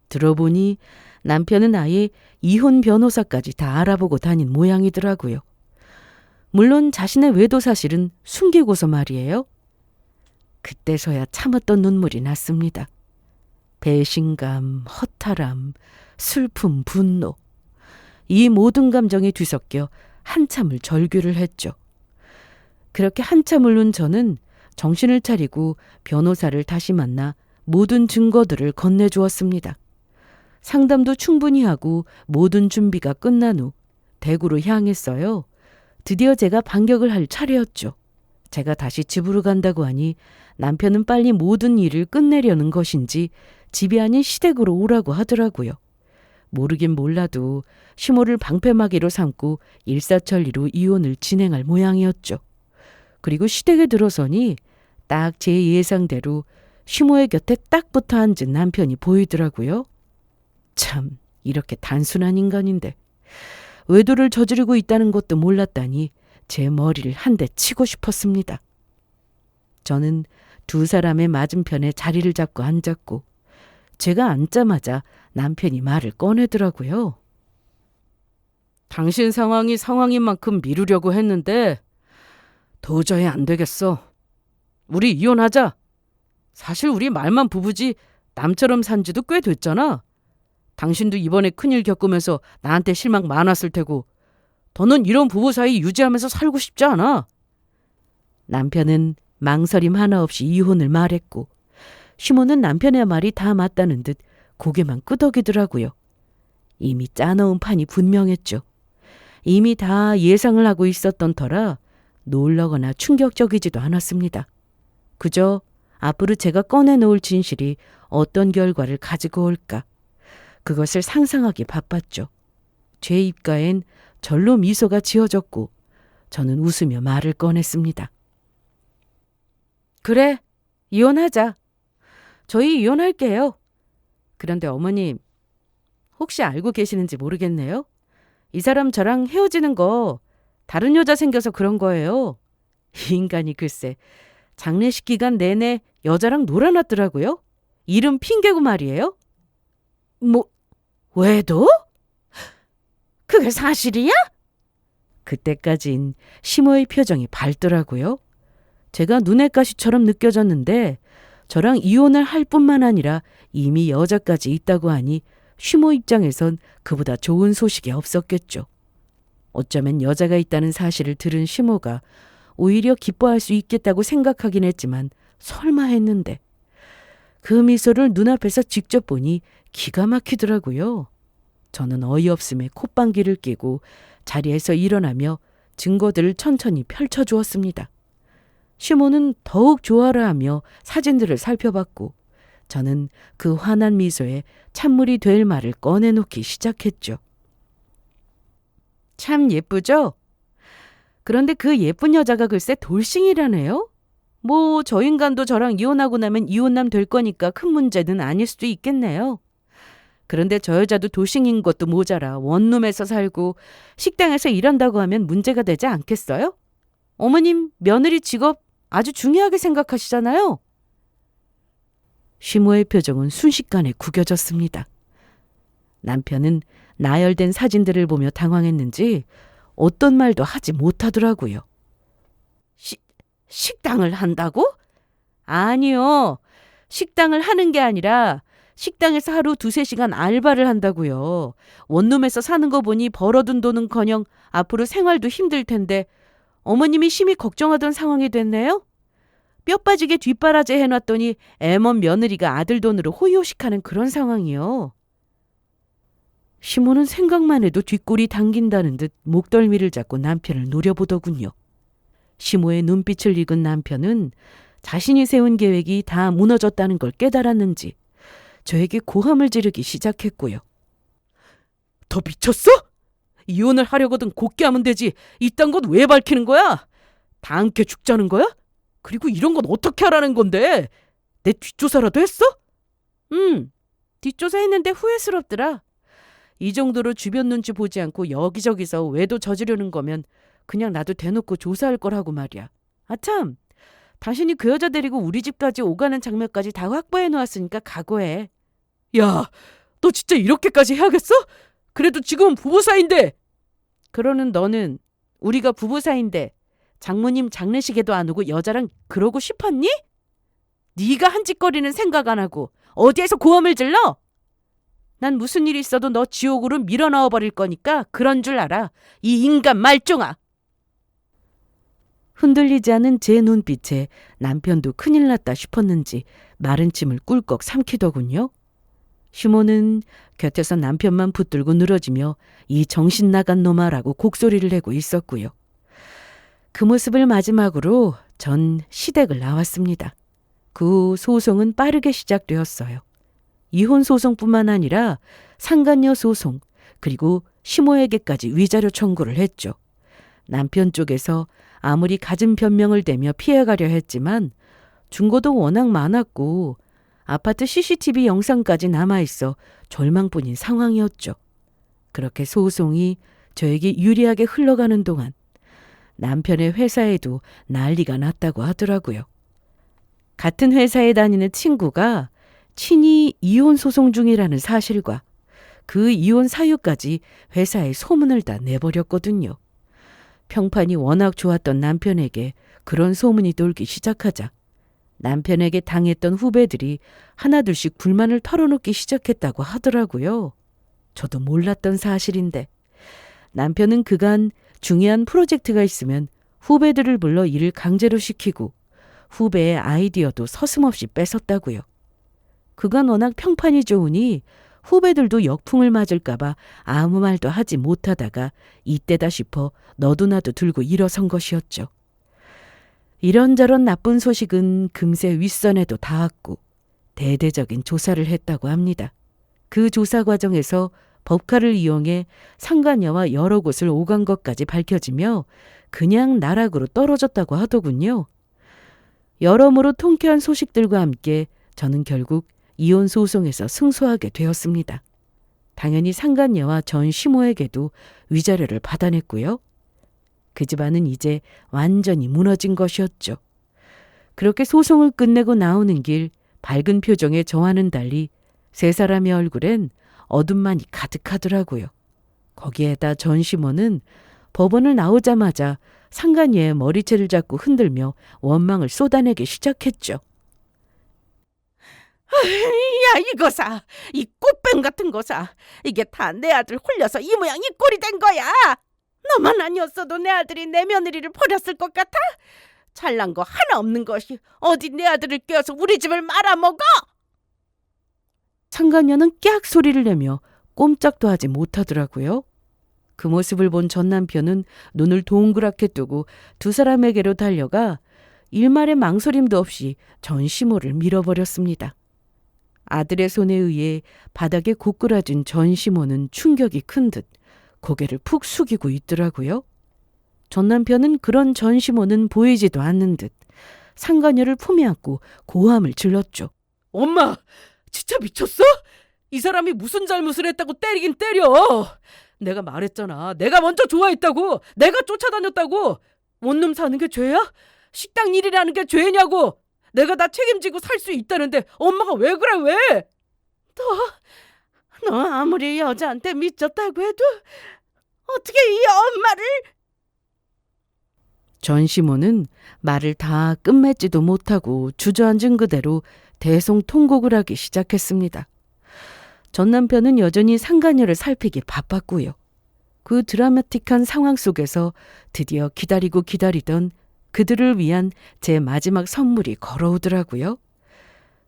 들어보니 남편은 아예 이혼 변호사까지 다 알아보고 다닌 모양이더라고요. 물론 자신의 외도 사실은 숨기고서 말이에요. 그때서야 참았던 눈물이 났습니다. 배신감, 허탈함, 슬픔, 분노. 이 모든 감정이 뒤섞여 한참을 절규를 했죠. 그렇게 한참을 눈 저는 정신을 차리고 변호사를 다시 만나 모든 증거들을 건네주었습니다. 상담도 충분히 하고 모든 준비가 끝난 후 대구로 향했어요. 드디어 제가 반격을 할 차례였죠. 제가 다시 집으로 간다고 하니 남편은 빨리 모든 일을 끝내려는 것인지 집이 아닌 시댁으로 오라고 하더라고요. 모르긴 몰라도 시모를 방패막이로 삼고 일사천리로 이혼을 진행할 모양이었죠. 그리고 시댁에 들어서니 딱 제 예상대로 시모의 곁에 딱 붙어 앉은 남편이 보이더라고요. 참, 이렇게 단순한 인간인데 외도를 저지르고 있다는 것도 몰랐다니 제 머리를 한 대 치고 싶었습니다. 저는 두 사람의 맞은편에 자리를 잡고 앉았고 제가 앉자마자 남편이 말을 꺼내더라고요. 당신 상황이 상황인 만큼 미루려고 했는데 도저히 안 되겠어. 우리 이혼하자. 사실 우리 말만 부부지 남처럼 산 지도 꽤 됐잖아. 당신도 이번에 큰일 겪으면서 나한테 실망 많았을 테고 더는 이런 부부 사이 유지하면서 살고 싶지 않아. 남편은 망설임 하나 없이 이혼을 말했고 시모는 남편의 말이 다 맞다는 듯 고개만 끄덕이더라고요. 이미 짜놓은 판이 분명했죠. 이미 다 예상을 하고 있었던 터라 놀라거나 충격적이지도 않았습니다. 그저 앞으로 제가 꺼내놓을 진실이 어떤 결과를 가지고 올까 그것을 상상하기 바빴죠. 제 입가엔 절로 미소가 지어졌고 저는 웃으며 말을 꺼냈습니다. 그래, 이혼하자. 저희 이혼할게요. 그런데 어머님, 혹시 알고 계시는지 모르겠네요. 이 사람 저랑 헤어지는 거 다른 여자 생겨서 그런 거예요. 이 인간이 글쎄 장례식 기간 내내 여자랑 놀아놨더라고요. 이름 핑계고 말이에요. 뭐, 외도? 그게 사실이야? 그때까진 시모의 표정이 밝더라고요. 제가 눈의 가시처럼 느껴졌는데 저랑 이혼을 할 뿐만 아니라 이미 여자까지 있다고 하니 시모 입장에선 그보다 좋은 소식이 없었겠죠. 어쩌면 여자가 있다는 사실을 들은 시모가 오히려 기뻐할 수 있겠다고 생각하긴 했지만 설마 했는데 그 미소를 눈앞에서 직접 보니 기가 막히더라고요. 저는 어이없음에 콧방귀를 뀌고 자리에서 일어나며 증거들을 천천히 펼쳐주었습니다. 시모는 더욱 좋아라 하며 사진들을 살펴봤고 저는 그 환한 미소에 찬물이 될 말을 꺼내놓기 시작했죠. 참 예쁘죠? 그런데 그 예쁜 여자가 글쎄 돌싱이라네요? 뭐 저 인간도 저랑 이혼하고 나면 이혼남 될 거니까 큰 문제는 아닐 수도 있겠네요. 그런데 저 여자도 돌싱인 것도 모자라 원룸에서 살고 식당에서 일한다고 하면 문제가 되지 않겠어요? 어머님 며느리 직업 아주 중요하게 생각하시잖아요. 시모의 표정은 순식간에 구겨졌습니다. 남편은 나열된 사진들을 보며 당황했는지 어떤 말도 하지 못하더라고요. 식당을 한다고? 아니요. 식당을 하는 게 아니라 식당에서 하루 2-3시간 알바를 한다고요. 원룸에서 사는 거 보니 벌어둔 돈은커녕 앞으로 생활도 힘들 텐데 어머님이 심히 걱정하던 상황이 됐네요. 뼈 빠지게 뒷바라지 해놨더니 애먼 며느리가 아들 돈으로 호요식하는 그런 상황이요. 시모는 생각만 해도 뒷골이 당긴다는 듯 목덜미를 잡고 남편을 노려보더군요. 시모의 눈빛을 읽은 남편은 자신이 세운 계획이 다 무너졌다는 걸 깨달았는지 저에게 고함을 지르기 시작했고요. 더 미쳤어? 이혼을 하려거든 곱게 하면 되지. 이딴 건 왜 밝히는 거야? 다 함께 죽자는 거야? 그리고 이런 건 어떻게 하라는 건데? 내 뒷조사라도 했어? 뒷조사 했는데 후회스럽더라. 이 정도로 주변 눈치 보지 않고 여기저기서 외도 저지르는 거면 그냥 나도 대놓고 조사할 거라고 말이야. 아참, 당신이 그 여자 데리고 우리 집까지 오가는 장면까지 다 확보해 놓았으니까 각오해. 야, 너 진짜 이렇게까지 해야겠어? 그래도 지금은 부부 사이인데. 그러는 너는 우리가 부부 사이인데 장모님 장례식에도 안 오고 여자랑 그러고 싶었니? 네가 한 짓거리는 생각 안 하고 어디에서 고함을 질러? 난 무슨 일이 있어도 너 지옥으로 밀어넣어 버릴 거니까 그런 줄 알아. 이 인간 말종아. 흔들리지 않은 제 눈빛에 남편도 큰일 났다 싶었는지 마른 침을 꿀꺽 삼키더군요. 시모는 곁에서 남편만 붙들고 늘어지며 이 정신 나간 놈아라고 곡소리를 내고 있었고요. 그 모습을 마지막으로 전 시댁을 나왔습니다. 그 후 소송은 빠르게 시작되었어요. 이혼 소송뿐만 아니라 상간녀 소송, 그리고 시모에게까지 위자료 청구를 했죠. 남편 쪽에서 아무리 갖은 변명을 대며 피해가려 했지만 증거도 워낙 많았고 아파트 CCTV 영상까지 남아있어 절망뿐인 상황이었죠. 그렇게 소송이 저에게 유리하게 흘러가는 동안 남편의 회사에도 난리가 났다고 하더라고요. 같은 회사에 다니는 친구가 친히 이혼 소송 중이라는 사실과 그 이혼 사유까지 회사에 소문을 다 내버렸거든요. 평판이 워낙 좋았던 남편에게 그런 소문이 돌기 시작하자 남편에게 당했던 후배들이 하나둘씩 불만을 털어놓기 시작했다고 하더라고요. 저도 몰랐던 사실인데 남편은 그간 중요한 프로젝트가 있으면 후배들을 불러 일을 강제로 시키고 후배의 아이디어도 서슴없이 뺏었다고요. 그간 워낙 평판이 좋으니 후배들도 역풍을 맞을까봐 아무 말도 하지 못하다가 이때다 싶어 너도나도 들고 일어선 것이었죠. 이런저런 나쁜 소식은 금세 윗선에도 닿았고 대대적인 조사를 했다고 합니다. 그 조사 과정에서 법카를 이용해 상간녀와 여러 곳을 오간 것까지 밝혀지며 그냥 나락으로 떨어졌다고 하더군요. 여러모로 통쾌한 소식들과 함께 저는 결국 이혼 소송에서 승소하게 되었습니다. 당연히 상간녀와 전 시모에게도 위자료를 받아냈고요. 그 집안은 이제 완전히 무너진 것이었죠. 그렇게 소송을 끝내고 나오는 길 밝은 표정의 저와는 달리 세 사람의 얼굴엔 어둠만이 가득하더라고요. 거기에다 전 시모는 법원을 나오자마자 상간녀의 머리채를 잡고 흔들며 원망을 쏟아내기 시작했죠. 야, 이거사! 이 꽃뱀 같은 거사! 이게 다 내 아들 홀려서 이 모양 이 꼴이 된 거야! 너만 아니었어도 내 아들이 내 며느리를 버렸을 것 같아? 잘난 거 하나 없는 것이 어디 내 아들을 껴서 우리 집을 말아먹어! 상간녀는 깍 소리를 내며 꼼짝도 하지 못하더라고요. 그 모습을 본 전 남편은 눈을 동그랗게 뜨고 두 사람에게로 달려가 일말의 망설임도 없이 전 시모를 밀어버렸습니다. 아들의 손에 의해 바닥에 고꾸라진 전 시모는 충격이 큰 듯 고개를 푹 숙이고 있더라고요. 전 남편은 그런 전 시모는 보이지도 않는 듯 상간녀를 품에 안고 고함을 질렀죠. 엄마, 진짜 미쳤어? 이 사람이 무슨 잘못을 했다고 때리긴 때려. 내가 말했잖아. 내가 먼저 좋아했다고. 내가 쫓아다녔다고. 원룸 사는 게 죄야? 식당 일이라는 게 죄냐고. 내가 다 책임지고 살 수 있다는데 엄마가 왜 그래 왜? 너 아무리 여자한테 미쳤다고 해도 어떻게 이 엄마를... 전 시모는 말을 다 끝맺지도 못하고 주저앉은 그대로 대성통곡을 하기 시작했습니다. 전 남편은 여전히 상간녀를 살피기 바빴고요. 그 드라마틱한 상황 속에서 드디어 기다리고 기다리던 그들을 위한 제 마지막 선물이 걸어오더라고요.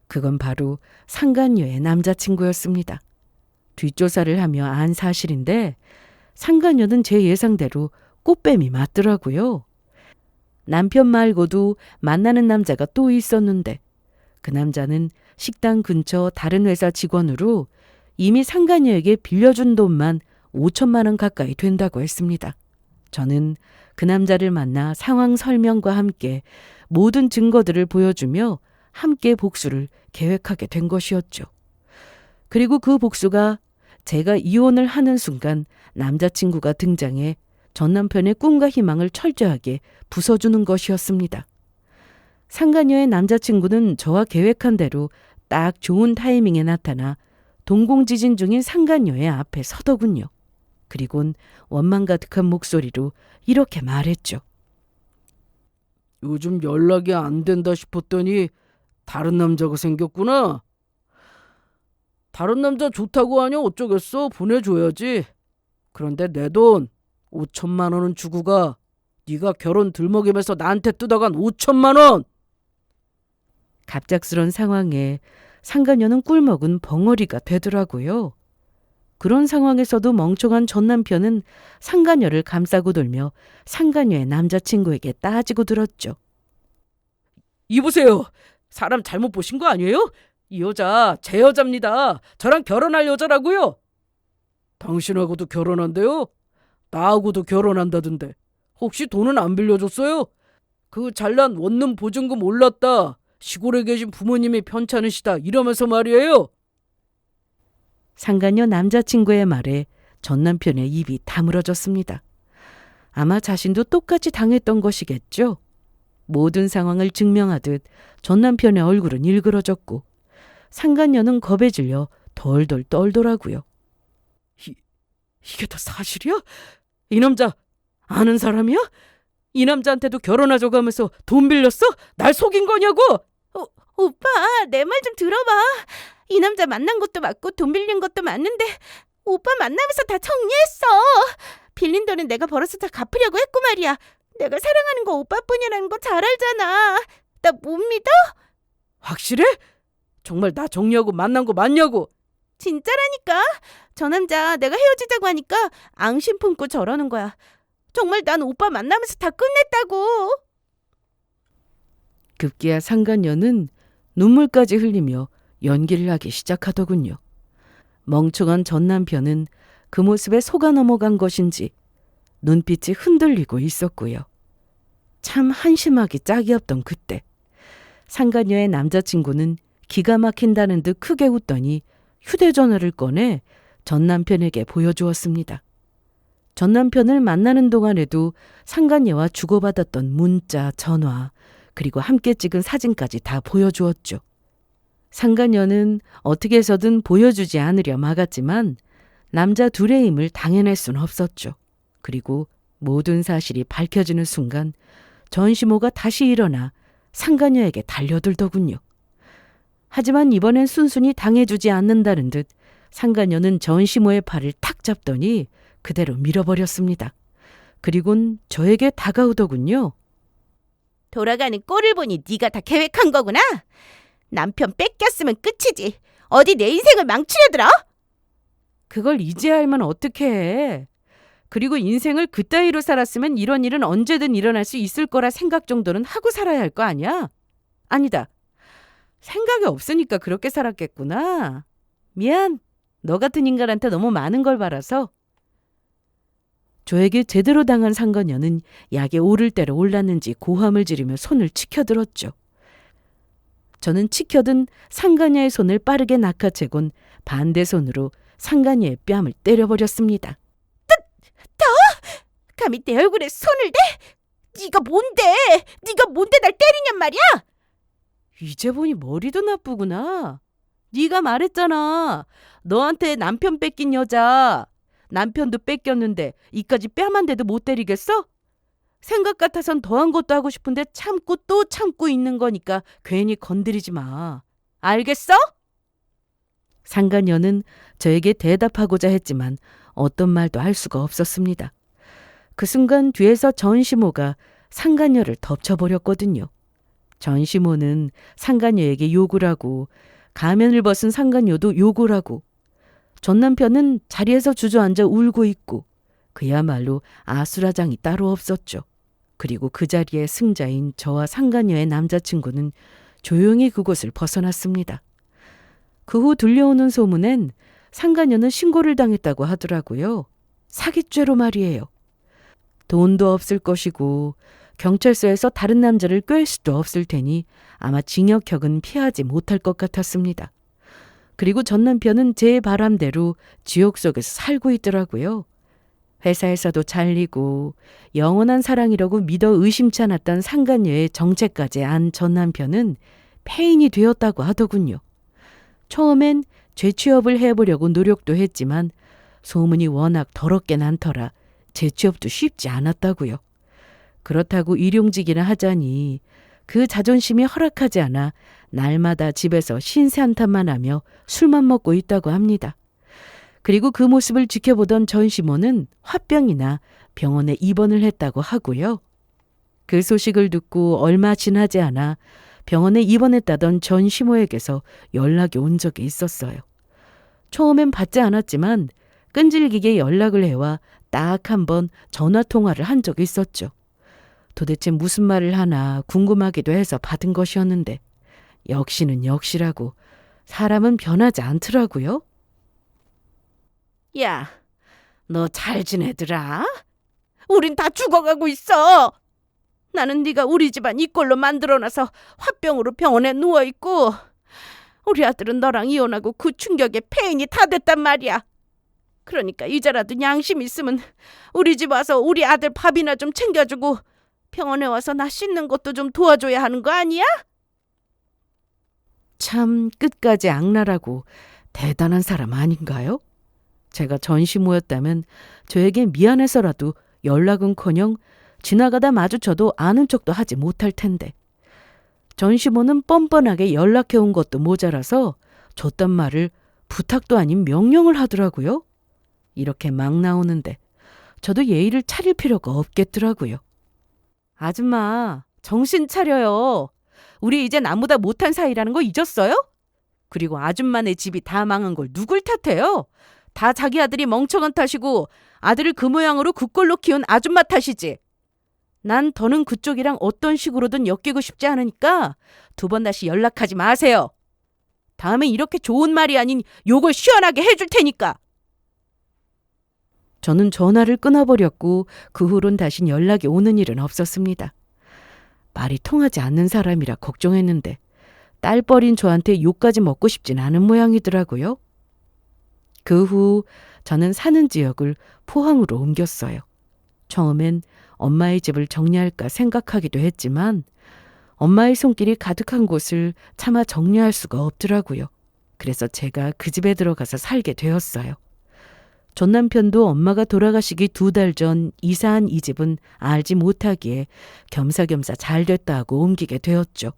그건 바로 상간녀의 남자친구였습니다. 뒷조사를 하며 안 사실인데 상간녀는 제 예상대로 꽃뱀이 맞더라고요. 남편 말고도 만나는 남자가 또 있었는데 그 남자는 식당 근처 다른 회사 직원으로 이미 상간녀에게 빌려준 돈만 5천만 원 가까이 된다고 했습니다. 저는 그 남자를 만나 상황 설명과 함께 모든 증거들을 보여주며 함께 복수를 계획하게 된 것이었죠. 그리고 그 복수가 제가 이혼을 하는 순간 남자친구가 등장해 전 남편의 꿈과 희망을 철저하게 부숴주는 것이었습니다. 상간녀의 남자친구는 저와 계획한 대로 딱 좋은 타이밍에 나타나 동공지진 중인 상간녀의 앞에 서더군요. 그리곤 원망 가득한 목소리로 이렇게 말했죠. 요즘 연락이 안 된다 싶었더니 다른 남자가 생겼구나. 다른 남자 좋다고 하냐 어쩌겠어. 보내줘야지. 그런데 내 돈 5천만 원은 주고 가. 네가 결혼 들먹이면서 나한테 뜯어간 5천만 원. 갑작스런 상황에 상간녀는 꿀먹은 벙어리가 되더라고요. 그런 상황에서도 멍청한 전 남편은 상간녀를 감싸고 돌며 상간녀의 남자친구에게 따지고 들었죠. 이보세요. 사람 잘못 보신 거 아니에요? 이 여자 제 여자입니다. 저랑 결혼할 여자라고요. 당신하고도 결혼한대요? 나하고도 결혼한다던데. 혹시 돈은 안 빌려줬어요? 그 잘난 원룸 보증금 올랐다. 시골에 계신 부모님이 편찮으시다. 이러면서 말이에요. 상간녀 남자친구의 말에 전 남편의 입이 다물어졌습니다. 아마 자신도 똑같이 당했던 것이겠죠. 모든 상황을 증명하듯 전 남편의 얼굴은 일그러졌고 상간녀는 겁에 질려 덜덜 떨더라고요. 이게 다 사실이야? 이 남자 아는 사람이야? 이 남자한테도 결혼하자고 하면서 돈 빌렸어? 날 속인 거냐고? 오빠, 내 말 좀 들어봐. 이 남자 만난 것도 맞고 돈 빌린 것도 맞는데 오빠 만나면서 다 정리했어. 빌린 돈은 내가 벌어서 다 갚으려고 했고 말이야. 내가 사랑하는 거 오빠뿐이라는 거 잘 알잖아. 나 못 믿어? 확실해? 정말 나 정리하고 만난 거 맞냐고? 진짜라니까. 저 남자 내가 헤어지자고 하니까 앙심 품고 저러는 거야. 정말 난 오빠 만나면서 다 끝냈다고. 급기야 상간녀는 눈물까지 흘리며 연기를 하기 시작하더군요. 멍청한 전 남편은 그 모습에 속아 넘어간 것인지 눈빛이 흔들리고 있었고요. 참 한심하기 짝이 없던 그때 상간녀의 남자친구는 기가 막힌다는 듯 크게 웃더니 휴대전화를 꺼내 전 남편에게 보여주었습니다. 전 남편을 만나는 동안에도 상간녀와 주고받았던 문자, 전화, 그리고 함께 찍은 사진까지 다 보여주었죠. 상간녀는 어떻게 해서든 보여주지 않으려 막았지만 남자 둘의 힘을 당해낼 순 없었죠. 그리고 모든 사실이 밝혀지는 순간 전시모가 다시 일어나 상간녀에게 달려들더군요. 하지만 이번엔 순순히 당해주지 않는다는 듯 상간녀는 전시모의 팔을 탁 잡더니 그대로 밀어버렸습니다. 그리곤 저에게 다가오더군요. 돌아가는 꼴을 보니 네가 다 계획한 거구나. 남편 뺏겼으면 끝이지. 어디 내 인생을 망치려들어? 그걸 이제 알면 어떡해. 해. 그리고 인생을 그따위로 살았으면 이런 일은 언제든 일어날 수 있을 거라 생각 정도는 하고 살아야 할 거 아니야? 아니다. 생각이 없으니까 그렇게 살았겠구나. 미안. 너 같은 인간한테 너무 많은 걸 바라서. 저에게 제대로 당한 상간녀는 약에 오를 대로 올랐는지 고함을 지르며 손을 치켜들었죠. 저는 치켜든 상간녀의 손을 빠르게 낚아채곤 반대 손으로 상간녀의 뺨을 때려버렸습니다. 감히 내 얼굴에 손을 대? 네가 뭔데? 네가 뭔데 날 때리냔 말이야? 이제 보니 머리도 나쁘구나. 네가 말했잖아. 너한테 남편 뺏긴 여자. 남편도 뺏겼는데 이까지 뺨 한 대도 못 때리겠어? 생각 같아선 더한 것도 하고 싶은데 참고 또 참고 있는 거니까 괜히 건드리지 마. 알겠어? 상간녀는 저에게 대답하고자 했지만 어떤 말도 할 수가 없었습니다. 그 순간 뒤에서 전시모가 상간녀를 덮쳐버렸거든요. 전시모는 상간녀에게 욕을 하고 가면을 벗은 상간녀도 욕을 하고 전 남편은 자리에서 주저앉아 울고 있고 그야말로 아수라장이 따로 없었죠. 그리고 그 자리에 승자인 저와 상간녀의 남자친구는 조용히 그곳을 벗어났습니다. 그 후 들려오는 소문엔 상간녀는 신고를 당했다고 하더라고요. 사기죄로 말이에요. 돈도 없을 것이고 경찰서에서 다른 남자를 꿰을 수도 없을 테니 아마 징역형은 피하지 못할 것 같았습니다. 그리고 전 남편은 제 바람대로 지옥 속에서 살고 있더라고요. 회사에서도 잘리고 영원한 사랑이라고 믿어 의심치 않았던 상간녀의 정체까지 안 전 남편은 폐인이 되었다고 하더군요. 처음엔 재취업을 해보려고 노력도 했지만 소문이 워낙 더럽게 난 터라 재취업도 쉽지 않았다고요. 그렇다고 일용직이나 하자니 그 자존심이 허락하지 않아 날마다 집에서 신세 한탄만 하며 술만 먹고 있다고 합니다. 그리고 그 모습을 지켜보던 전시모는 화병이나 병원에 입원을 했다고 하고요. 그 소식을 듣고 얼마 지나지 않아 병원에 입원했다던 전시모에게서 연락이 온 적이 있었어요. 처음엔 받지 않았지만 끈질기게 연락을 해와 딱 한 번 전화통화를 한 적이 있었죠. 도대체 무슨 말을 하나 궁금하기도 해서 받은 것이었는데 역시는 역시라고 사람은 변하지 않더라고요. 야, 너 잘 지내더라? 우린 다 죽어가고 있어. 나는 네가 우리 집안 이꼴로 만들어놔서 화병으로 병원에 누워있고 우리 아들은 너랑 이혼하고 그 충격에 폐인이 다 됐단 말이야. 그러니까 이제라도 양심 있으면 우리 집 와서 우리 아들 밥이나 좀 챙겨주고 병원에 와서 나 씻는 것도 좀 도와줘야 하는 거 아니야? 참 끝까지 악랄하고 대단한 사람 아닌가요? 제가 전시모였다면 저에게 미안해서라도 연락은커녕 지나가다 마주쳐도 아는 척도 하지 못할 텐데. 전시모는 뻔뻔하게 연락해온 것도 모자라서 줬단 말을 부탁도 아닌 명령을 하더라고요. 이렇게 막 나오는데 저도 예의를 차릴 필요가 없겠더라고요. 아줌마, 정신 차려요. 우리 이제 나보다 못한 사이라는 거 잊었어요? 그리고 아줌마네 집이 다 망한 걸 누굴 탓해요? 다 자기 아들이 멍청한 탓이고 아들을 그 모양으로 그 꼴로 키운 아줌마 탓이지. 난 더는 그쪽이랑 어떤 식으로든 엮이고 싶지 않으니까 2번 다시 연락하지 마세요. 다음에 이렇게 좋은 말이 아닌 욕을 시원하게 해줄 테니까. 저는 전화를 끊어버렸고 그 후론 다신 연락이 오는 일은 없었습니다. 말이 통하지 않는 사람이라 걱정했는데 딸뻘인 저한테 욕까지 먹고 싶진 않은 모양이더라고요. 그 후 저는 사는 지역을 포항으로 옮겼어요. 처음엔 엄마의 집을 정리할까 생각하기도 했지만 엄마의 손길이 가득한 곳을 차마 정리할 수가 없더라고요. 그래서 제가 그 집에 들어가서 살게 되었어요. 전 남편도 엄마가 돌아가시기 2달 전 이사한 이 집은 알지 못하기에 겸사겸사 잘 됐다 하고 옮기게 되었죠.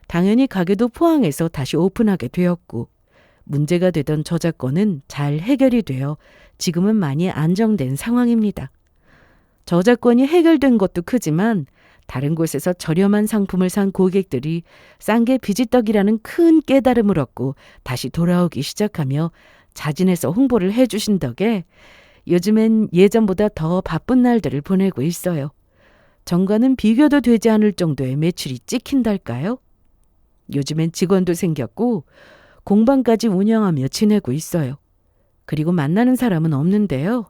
당연히 가게도 포항에서 다시 오픈하게 되었고 문제가 되던 저작권은 잘 해결이 되어 지금은 많이 안정된 상황입니다. 저작권이 해결된 것도 크지만 다른 곳에서 저렴한 상품을 산 고객들이 싼 게 비지떡이라는 큰 깨달음을 얻고 다시 돌아오기 시작하며 자진해서 홍보를 해주신 덕에 요즘엔 예전보다 더 바쁜 날들을 보내고 있어요. 전과는 비교도 되지 않을 정도의 매출이 찍힌달까요? 요즘엔 직원도 생겼고 공방까지 운영하며 지내고 있어요. 그리고 만나는 사람은 없는데요.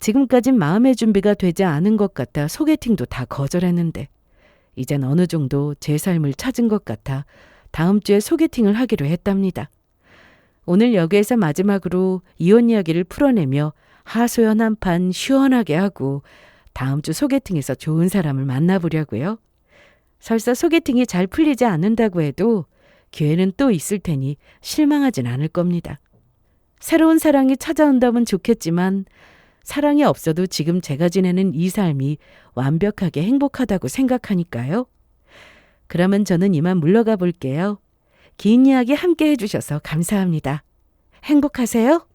지금까진 마음의 준비가 되지 않은 것 같아 소개팅도 다 거절했는데 이젠 어느 정도 제 삶을 찾은 것 같아 다음 주에 소개팅을 하기로 했답니다. 오늘 여기에서 마지막으로 이혼 이야기를 풀어내며 하소연 한 판 시원하게 하고 다음 주 소개팅에서 좋은 사람을 만나보려고요. 설사 소개팅이 잘 풀리지 않는다고 해도 기회는 또 있을 테니 실망하진 않을 겁니다. 새로운 사랑이 찾아온다면 좋겠지만 사랑이 없어도 지금 제가 지내는 이 삶이 완벽하게 행복하다고 생각하니까요. 그러면 저는 이만 물러가 볼게요. 긴 이야기 함께 해주셔서 감사합니다. 행복하세요.